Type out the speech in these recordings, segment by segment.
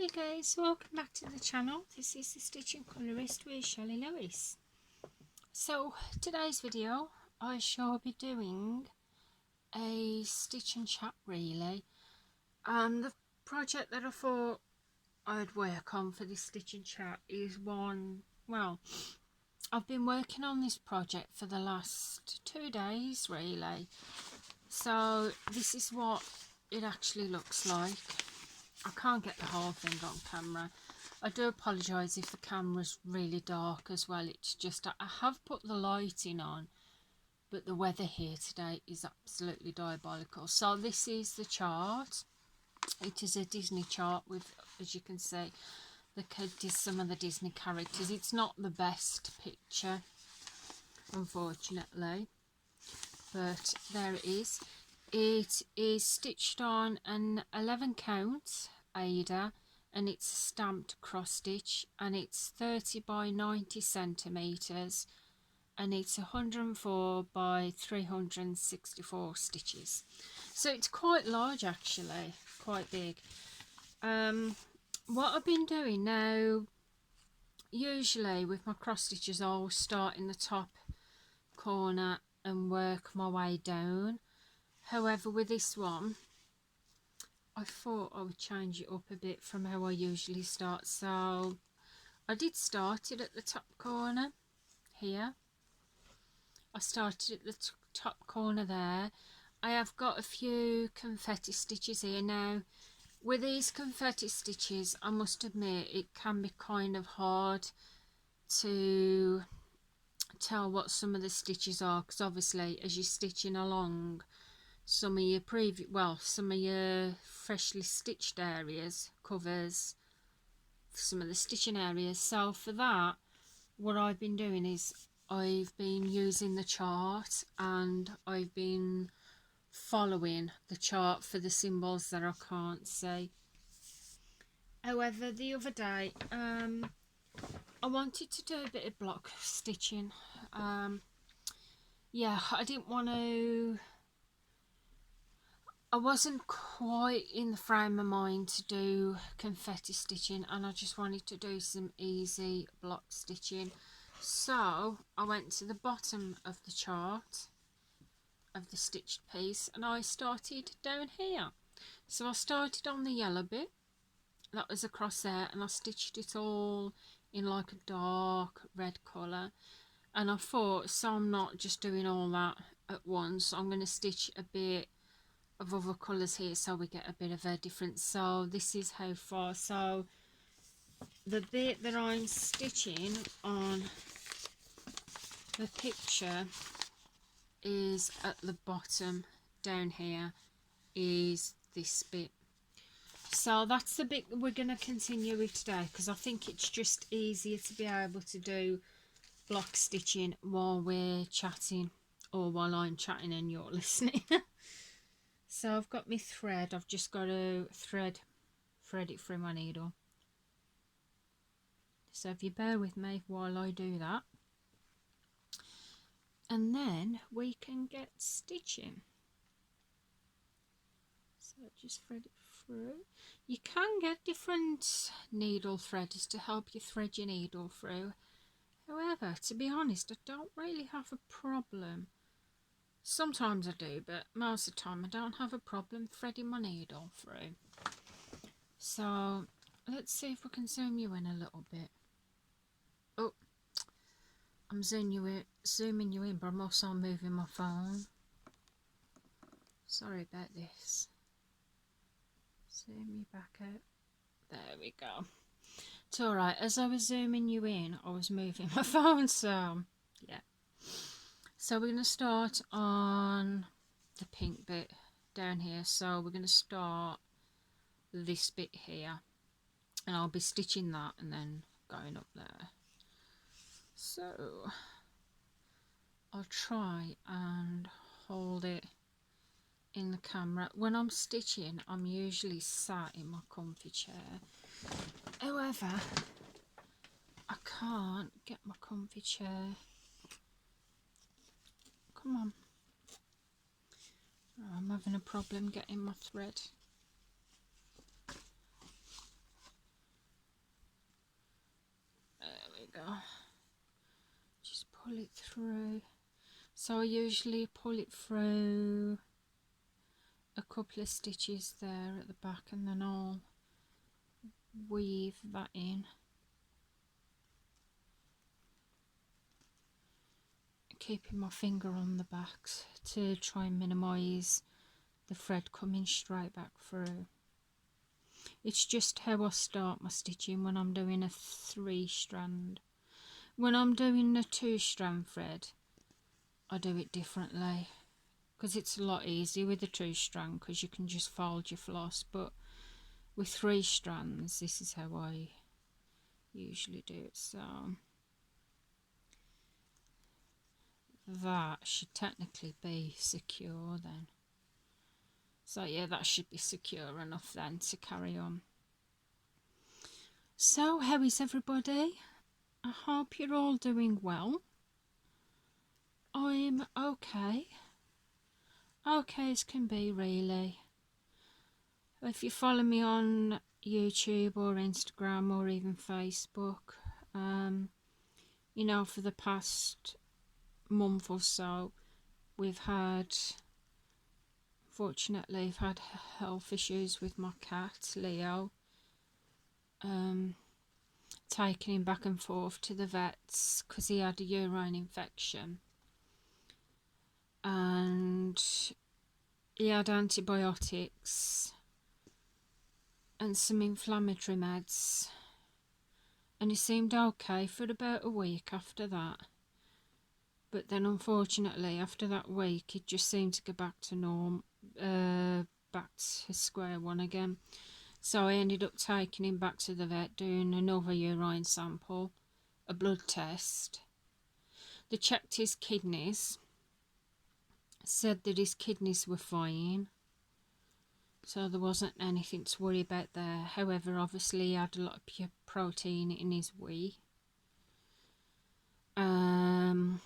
Hi guys, welcome back to the channel. This is the Stitching Colourist with Shelley Lewis. So today's video I shall be doing a stitch and chat really. The project that I thought I'd work on for this stitch and chat is one, well, I've been working on this project for the last 2 days really. So this is what it actually looks like. I can't get the whole thing on camera. I do apologise if the camera's really dark as well. It's just I have put the lighting on, but the weather here today is absolutely diabolical. So this is the chart. It is a Disney chart with, as you can see, some of the Disney characters. It's not the best picture, unfortunately, but there it is. It is stitched on an 11 count Ada, and it's a stamped cross stitch, and it's 30 by 90 centimeters, and it's 104 by 364 stitches. So it's quite large actually, quite big. What I've been doing now, usually with my cross stitches, I'll start in the top corner and work my way down. However, with this one, I thought I would change it up a bit from how I usually start. So I did start it at the top corner here. I started at the top corner there. I have got a few confetti stitches here. Now, with these confetti stitches, I must admit it can be kind of hard to tell what some of the stitches are, because obviously as you're stitching along, some of your freshly stitched areas covers some of the stitching areas. So for that, what I've been doing is I've been using the chart, and I've been following the chart for the symbols that I can't see. However, the other day I wanted to do a bit of block stitching. Yeah, I wasn't quite in the frame of mind to do confetti stitching, and I just wanted to do some easy block stitching. So I went to the bottom of the chart of the stitched piece, and I started down here. So I started on the yellow bit that was across there, and I stitched it all in like a dark red colour. And I thought, so I'm not just doing all that at once, I'm going to stitch a bit of other colours here so we get a bit of a difference. So this is how far. So the bit that I'm stitching on the picture is at the bottom down here, is this bit. So that's the bit we're going to continue with today, because I think it's just easier to be able to do block stitching while we're chatting, or while I'm chatting and you're listening. So I've got my thread. I've just got to thread it through my needle. So if you bear with me while I do that, and then we can get stitching. So just thread it through. You can get different needle threaders to help you thread your needle through. However, to be honest, I don't really have a problem. Sometimes I do, but most of the time I don't have a problem threading my needle through. So let's see if we can zoom you in a little bit. Oh, I'm zooming you in, but I'm also moving my phone. Sorry about this. Zoom you back out. There we go. It's alright, as I was zooming you in, I was moving my phone, so yeah. So we're going to start on the pink bit down here. So we're going to start this bit here, and I'll be stitching that and then going up there. So I'll try and hold it in the camera. When I'm stitching, I'm usually sat in my comfy chair. However, I can't get my comfy chair. Come on. Oh, I'm having a problem getting my thread. go. Just pull it through. So I usually pull it through a couple of stitches there at the back, and then I'll weave that in. Keeping my finger on the back to try and minimise the thread coming straight back through. It's just how I start my stitching when I'm doing a 3-strand. When I'm doing a 2-strand thread, I do it differently, because it's a lot easier with a 2-strand, because you can just fold your floss. But with 3 strands, this is how I usually do it. So that should technically be secure then. So yeah, that should be secure enough then to carry on. So how is everybody? I hope you're all doing well. I'm okay. Okay as can be, really. If you follow me on YouTube or Instagram or even Facebook, you know, for the past month or so, fortunately, I've had health issues with my cat, Leo. Taking him back and forth to the vets because he had a urine infection. And he had antibiotics and some inflammatory meds. And he seemed okay for about a week after that. But then unfortunately, after that week, it just seemed to go back to back to square one again. So I ended up taking him back to the vet, doing another urine sample, a blood test. They checked his kidneys, said that his kidneys were fine, so there wasn't anything to worry about there. However, obviously he had a lot of pure protein in his wee. And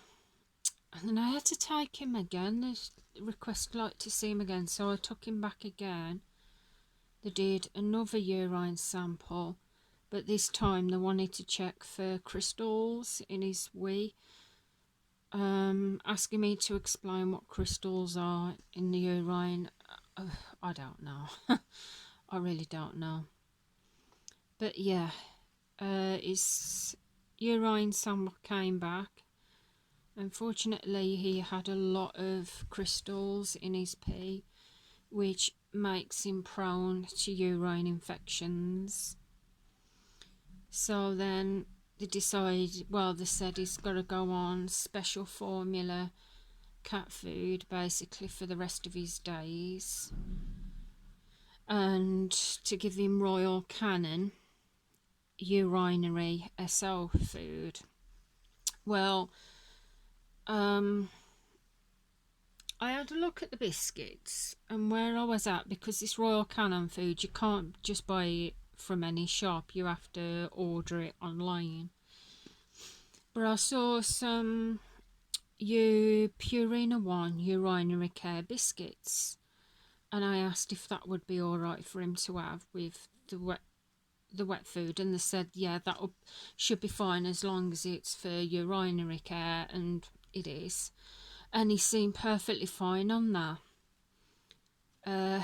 then I had to take him again. They requested like to see him again, so I took him back again. They did another urine sample, but this time they wanted to check for crystals in his wee, asking me to explain what crystals are in the urine. I don't know. I really don't know. But yeah, his urine sample came back. Unfortunately, he had a lot of crystals in his pee, which makes him prone to urine infections. So then they said he's got to go on special formula cat food basically for the rest of his days, and to give him Royal Canin urinary SO food. Well, I had a look at the biscuits and where I was at, because this Royal Canin food, you can't just buy it from any shop, you have to order it online. But I saw some Purina 1 urinary care biscuits, and I asked if that would be alright for him to have with the wet food, and they said yeah, that should be fine as long as it's for urinary care, and it is. And he seemed perfectly fine on that.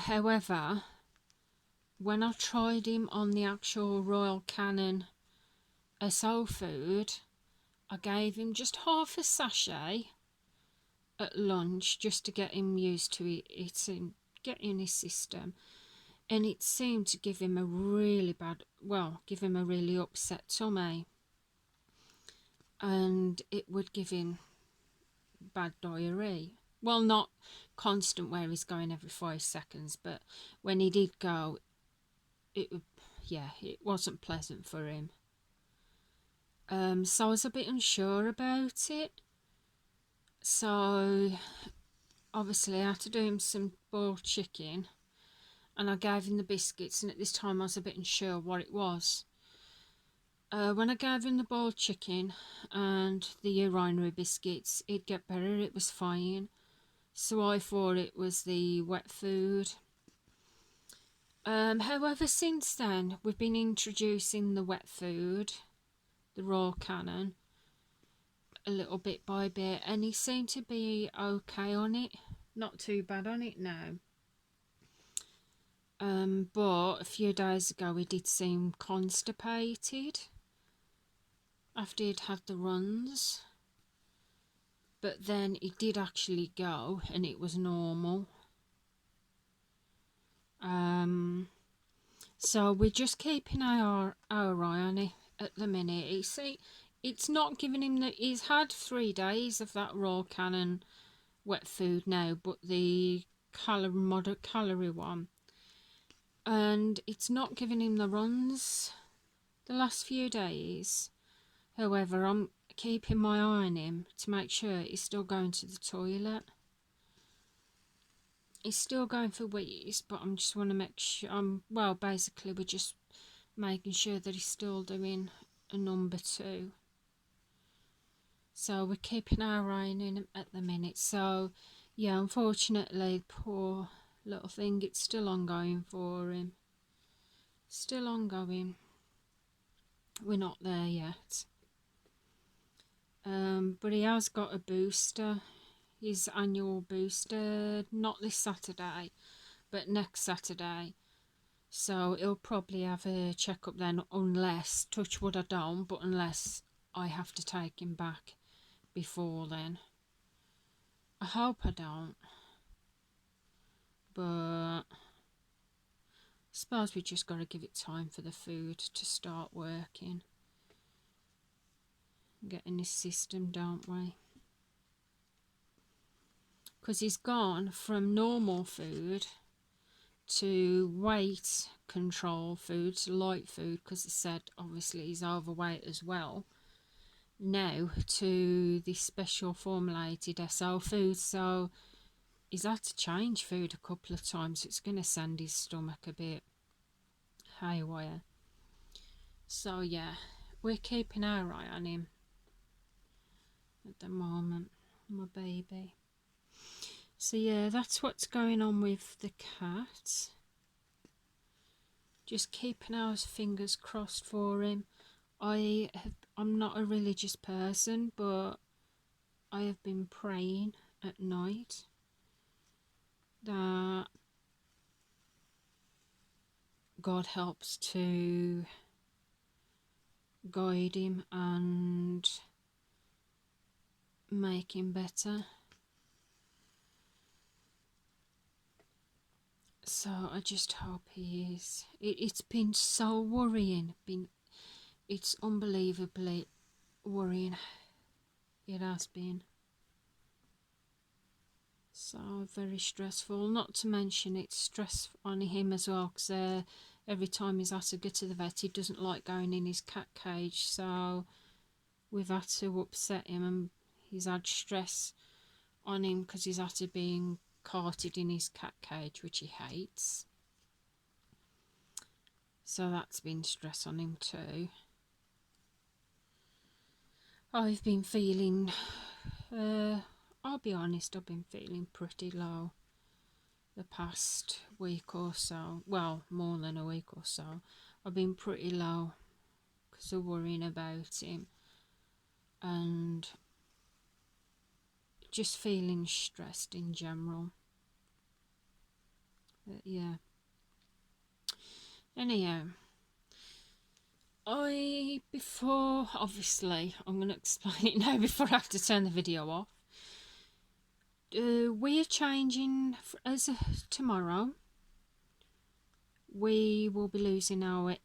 However, when I tried him on the actual Royal Canin SO food, I gave him just half a sachet at lunch just to get him used to it and get in his system, and it seemed to give him a really upset tummy, and it would give him bad diarrhea. Well, not constant where he's going every 5 seconds, but when he did go, it wasn't pleasant for him. So I was a bit unsure about it. So obviously I had to do him some boiled chicken, and I gave him the biscuits, and at this time I was a bit unsure what it was. When I gave him the boiled chicken and the urinary biscuits, it'd get better, it was fine. So I thought it was the wet food. However, since then we've been introducing the wet food the raw cannon a little bit by bit, and he seemed to be okay on it, not too bad on it now. But a few days ago he did seem constipated after he'd had the runs, but then he did actually go and it was normal. So we're just keeping our eye on it at the minute. You see, it's not giving him the... He's had 3 days of that raw cannon wet food now, but the moderate calorie one, and it's not giving him the runs the last few days. However, I'm keeping my eye on him to make sure he's still going to the toilet. He's still going for wheeze, but I just want to make sure, well, basically we're just making sure that he's still doing a number 2. So we're keeping our eye on him at the minute. So yeah, unfortunately, poor little thing, it's still ongoing for him. Still ongoing. We're not there yet. But he has got a booster, his annual booster, not this Saturday, but next Saturday. So he'll probably have a checkup then, unless, touch wood I don't, but unless I have to take him back before then. I hope I don't. But I suppose we just got to give it time for the food to start working. Get in his system, don't we? Because he's gone from normal food to weight control food, to light food, because it said obviously he's overweight as well, now to this special formulated SO food. So he's had to change food a couple of times. It's going to send his stomach a bit haywire. So yeah, we're keeping our eye on him at the moment, my baby. So yeah, that's what's going on with the cat. Just keeping our fingers crossed for him. I'm not a religious person, but I have been praying at night that God helps to guide him and make him better. So I just hope he is. It's been so worrying. It's unbelievably worrying. It has been. So very stressful. Not to mention it's stress on him as well, because every time he's had to go to the vet, he doesn't like going in his cat cage. So we've had to upset him, and he's had stress on him because he's had to be carted in his cat cage, which he hates. So that's been stress on him too. I've been feeling, I'll be honest, I've been feeling pretty low the past week or so. Well, more than a week or so. I've been pretty low because of worrying about him and just feeling stressed in general. But yeah. Anyhow, obviously, I'm going to explain it now before I have to turn the video off. We're changing as of tomorrow. We will be losing our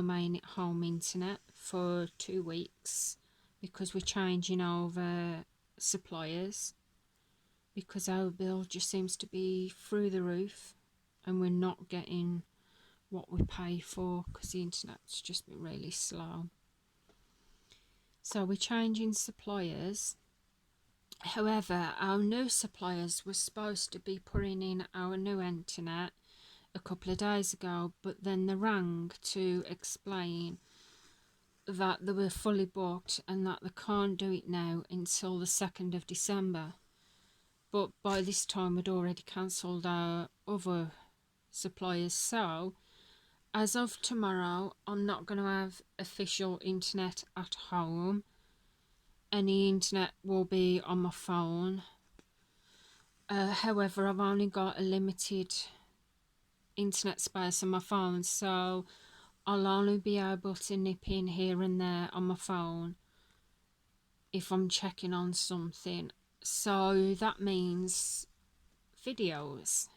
main home internet for 2 weeks because we're changing over suppliers, because our bill just seems to be through the roof and we're not getting what we pay for because the internet's just been really slow. So we're changing suppliers. However, our new suppliers were supposed to be putting in our new internet a couple of days ago, but then they rang to explain that they were fully booked and that they can't do it now until the 2nd of December. But by this time we'd already cancelled our other suppliers, so as of tomorrow, I'm not going to have official internet at home. Any internet will be on my phone. However, I've only got a limited internet space on my phone, so I'll only be able to nip in here and there on my phone if I'm checking on something. So that means videos.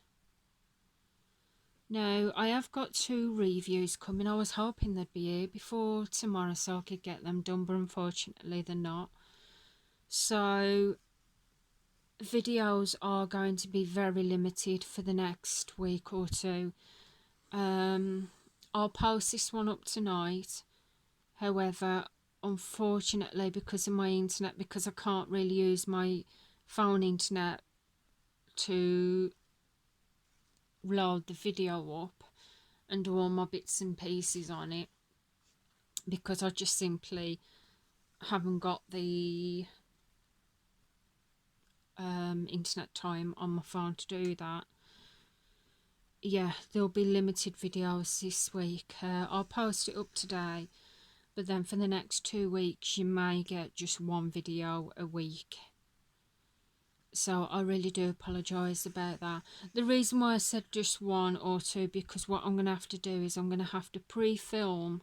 Now, I have got 2 reviews coming. I was hoping they'd be here before tomorrow so I could get them done, but unfortunately they're not. So videos are going to be very limited for the next week or two. I'll post this one up tonight. However, unfortunately, because of my internet, because I can't really use my phone internet to load the video up and do all my bits and pieces on it, because I just simply haven't got the internet time on my phone to do that. Yeah, there'll be limited videos this week. I'll post it up today, but then for the next 2 weeks you may get just 1 video a week. So I really do apologise about that. The reason why I said just 1 or 2, because what I'm going to have to do is I'm going to have to pre-film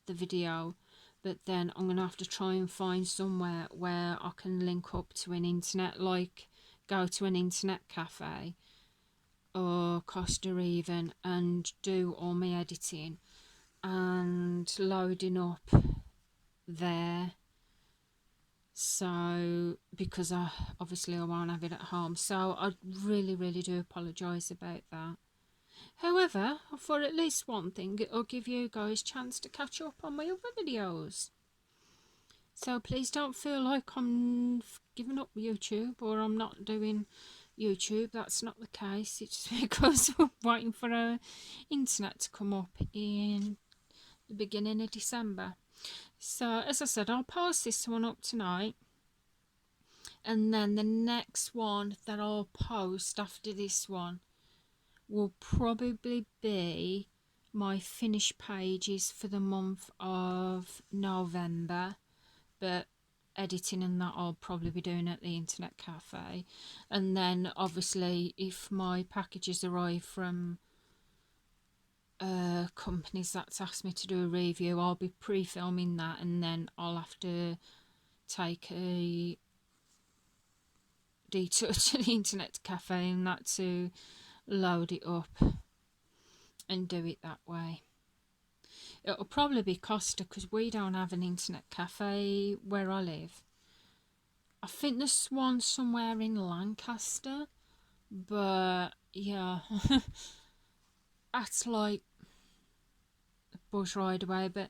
the video, but then I'm going to have to try and find somewhere where I can link up to an internet, like go to an internet cafe or Costa even, and do all my editing and loading up there. So because I won't have it at home, so I really do apologise about that. However, for at least one thing, it'll give you guys a chance to catch up on my other videos. So please don't feel like I'm giving up YouTube or I'm not doing YouTube. That's not the case. It's because I'm waiting for our internet to come up in the beginning of December. So as I said, I'll post this one up tonight, and then the next one that I'll post after this one will probably be my finished pages for the month of November, but editing and that I'll probably be doing at the internet cafe. And then obviously if my packages arrive from companies that's asked me to do a review, I'll be pre-filming that, and then I'll have to take a detour to the internet cafe and that to load it up and do it that way. It'll probably be Costa because we don't have an internet cafe where I live. I think there's one somewhere in Lancaster, but yeah, that's like a bus ride away. But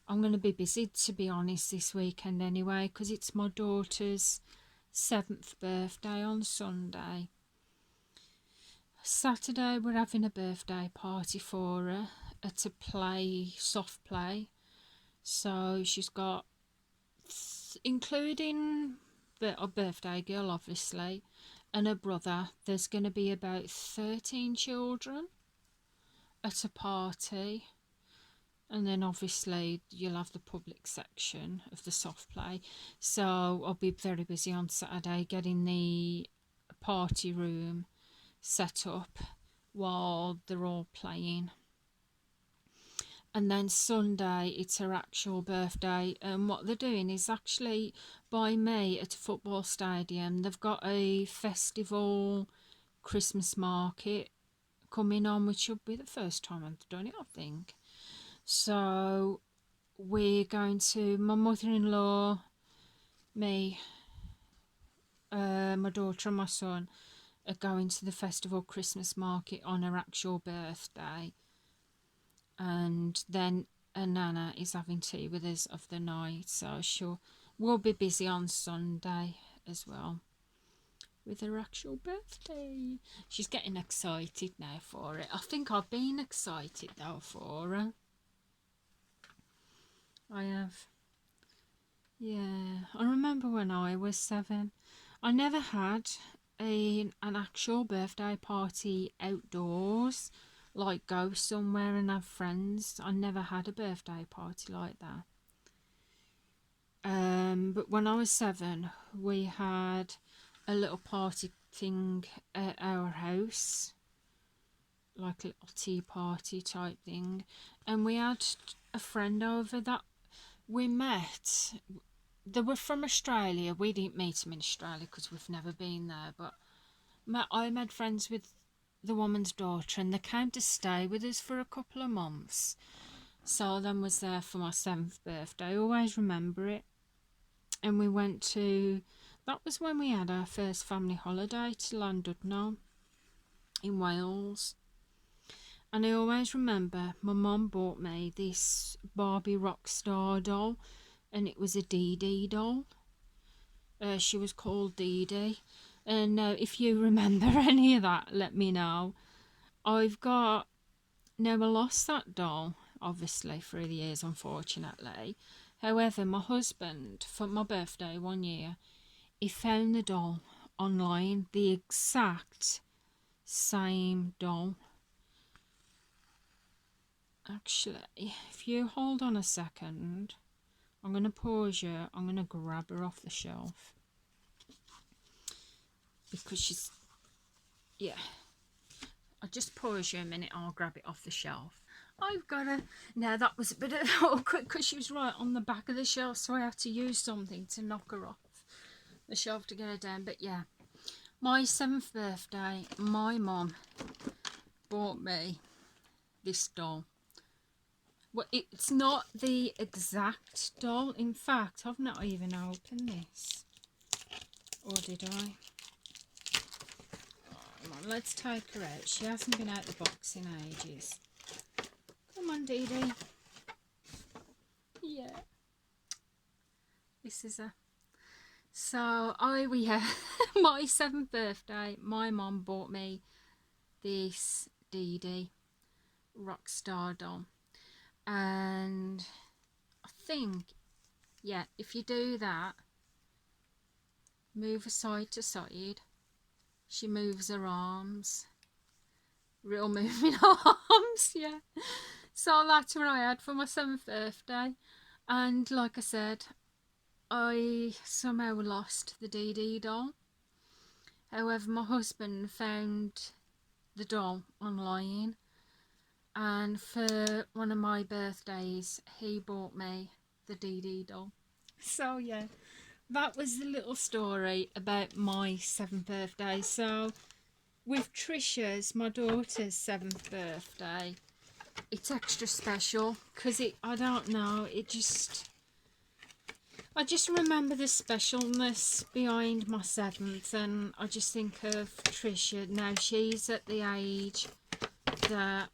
I'm going to be busy, to be honest, this weekend anyway, because it's my daughter's 7th birthday on Sunday. Saturday we're having a birthday party for her at a play, soft play. So she's got, including a birthday girl obviously and her brother, there's going to be about 13 children at a party. And then obviously you'll have the public section of the soft play. So I'll be very busy on Saturday getting the party room set up while they're all playing. And then Sunday it's her actual birthday, and what they're doing is actually by me at a football stadium. They've got a festival Christmas market coming on, which will be the first time I've done it, I think. So we're going to, my mother-in-law, me, my daughter and my son are going to the festival Christmas market on her actual birthday. And then Nana is having tea with us of the night, so we'll be busy on Sunday as well with her actual birthday. She's getting excited now for it. I think I've been excited though for her. I have. Yeah, I remember when I was 7, I never had an actual birthday party outdoors like go somewhere and have friends. I never had a birthday party like that. But when I was 7, we had a little party thing at our house, like a little tea party type thing, and we had a friend over that we met. They were from Australia. We didn't meet them in Australia because we've never been there, but I made friends with the woman's daughter, and they came to stay with us for a couple of months. So then was there for my 7th birthday. I always remember it. And we went to, that was when we had our first family holiday to Llandudno in Wales. And I always remember my mum bought me this Barbie rock star doll, and it was a Dee Dee doll. She was called Dee Dee. And if you remember any of that, let me know. I've got, now I lost that doll, obviously, through the years, unfortunately. However, my husband, for my birthday one year, he found the doll online, the exact same doll. Actually, if you hold on a second, I'm going to pause you. I'm going to grab her off the shelf. Because she's, yeah. I'll just pause you a minute. I'll grab it off the shelf. I've got her. Now that was a bit awkward because she was right on the back of the shelf, so I had to use something to knock her off the shelf to get her down. But yeah, my 7th birthday, my mum bought me this doll. Well, it's not the exact doll. In fact, I've not even opened this. Or did I? Come on, let's take her out. She hasn't been out the box in ages. Come on, Dee Dee. Yeah. This is her. So, my 7th birthday, my mum bought me this Dee Dee Rockstar doll. And I think, yeah, if you do that, move her side to side, she moves her arms. Real moving arms, yeah. So that's what I had for my 7th birthday. And like I said, I somehow lost the Dee Dee doll. However, my husband found the doll online, and for one of my birthdays he bought me the Dee Dee doll. So yeah, that was the little story about my 7th birthday. So with Trisha's, my daughter's 7th birthday, it's extra special because I don't know, I just remember the specialness behind my 7th, and I just think of Trisha. Now she's at the age that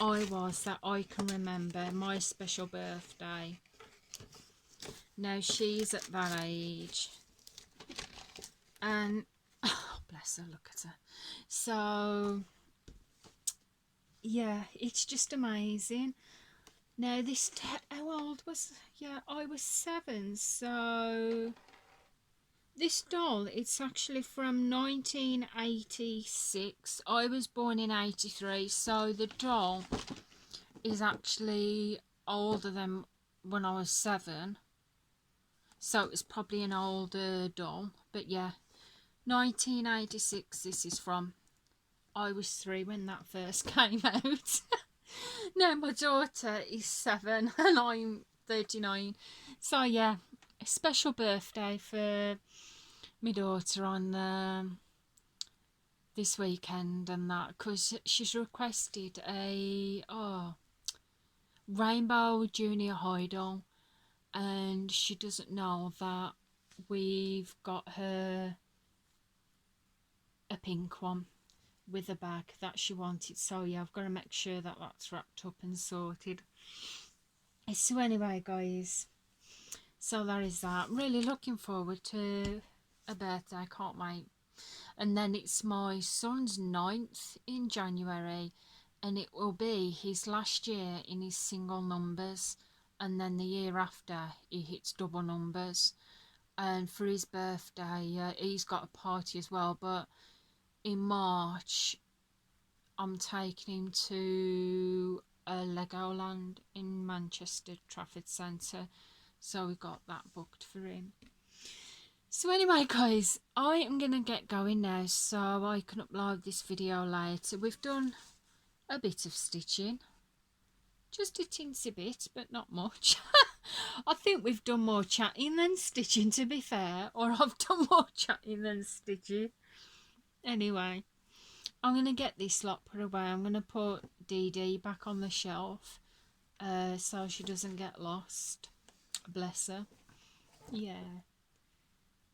I was, that I can remember my special birthday. Now she's at that age, and oh bless her, look at her. So yeah, it's just amazing. Now this, how old was, yeah, I was 7, so this doll, it's actually from 1986. I was born in 83, so the doll is actually older than when I was 7. So it's probably an older doll, but yeah, 1986 this is from. I was 3 when that first came out. Now my daughter is 7 and I'm 39. So yeah, a special birthday for my daughter on this weekend and that, because she's requested a Rainbow Junior High doll, and she doesn't know that we've got her a pink one with a bag that she wanted. So yeah, I've got to make sure that that's wrapped up and sorted. So anyway guys, so that is that. Really looking forward to a birthday, I can't wait. And then it's my son's 9th in January, and it will be his last year in his single numbers, and then the year after he hits double numbers. And for his birthday, he's got a party as well, but in March I'm taking him to a Legoland in Manchester Trafford Centre, so we got that booked for him. So anyway guys, I am going to get going now so I can upload this video later. We've done a bit of stitching, just a teensy bit, but not much. I think we've done more chatting than stitching, to be fair, or I've done more chatting than stitching. Anyway, I'm going to get this lot put away. I'm going to put Dee Dee back on the shelf so she doesn't get lost. Bless her. Yeah.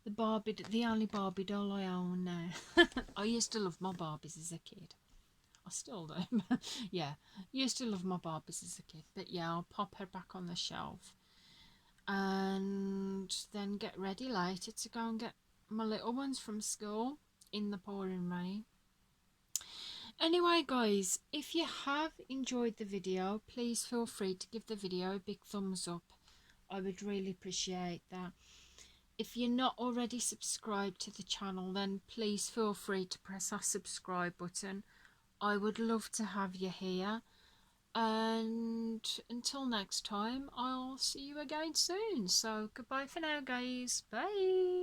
The only Barbie doll I own now. I used to love my Barbies as a kid. I still do. Yeah, used to love my Barbies as a kid. But yeah, I'll pop her back on the shelf. And then get ready later to go and get my little ones from school in the pouring rain. Anyway guys, if you have enjoyed the video, please feel free to give the video a big thumbs up. I would really appreciate that. If you're not already subscribed to the channel, then please feel free to press that subscribe button. I would love to have you here. And until next time, I'll see you again soon. So goodbye for now guys. Bye.